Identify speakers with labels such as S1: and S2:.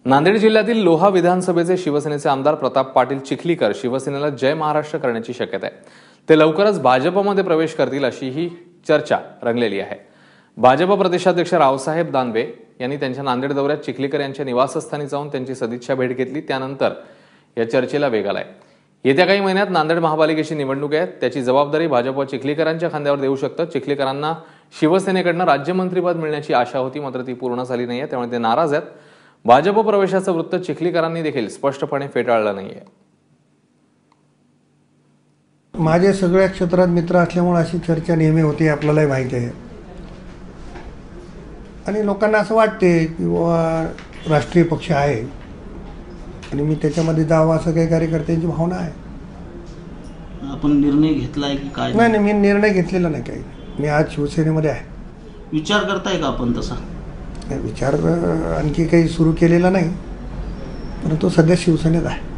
S1: नांदेड जिल्ह्यातील लोहा विधानसभेचे शिवसेनेचे आमदार प्रताप पाटील चिखलीकर शिवसेनेला जय महाराष्ट्र करण्याची शक्यता आहे। ते लवकरच भाजपमध्ये प्रवेश करतील अशी ही चर्चा रंगलेली आहे। भाजप प्रदेशाध्यक्ष रावसाहेब दानवे यांनी त्यांच्या नांदेड दौऱ्यात चिखलीकर यांच्या निवासस्थानी जाऊन त्यांची सदिच्छा भेट घेतली। त्यानंतर या चर्चेला वेग आलाय। येत्या काही महिन्यात नांदेड महापालिकेची निवडणूक आहे, त्याची जबाबदारी भाजप चिखलीकरांच्या खांद्यावर देऊ शकतं। चिखलीकरांना शिवसेनेकडून राज्यमंत्रीपद मिळण्याची आशा होती, मात्र ती पूर्ण झाली नाहीये, त्यामुळे ते नाराज आहेत। भाजप प्रवेशाचं वृत्त चिखलीकरांनी देखील स्पष्टपणे फेटाळलं नाहीये।
S2: माझे सगळ्या क्षेत्रात मित्र असल्यामुळे अशी चर्चा नेहमी होते, आपल्यालाही माहिती आहे। आणि लोकांना असं वाटते की राष्ट्रीय पक्ष आहे आणि मी त्याच्यामध्ये जावं असं काही कार्यकर्त्यांची भावना आहे।
S3: आपण निर्णय घेतलाय की काय?
S2: नाही, मी निर्णय घेतलेला नाही काही। मी आज शिवसेनेमध्ये आहे।
S3: विचार करताय का आपण तसा?
S2: विचार आणखी काही सुरू केलेला नाही, परंतु सध्या शिवसेनेत आहे।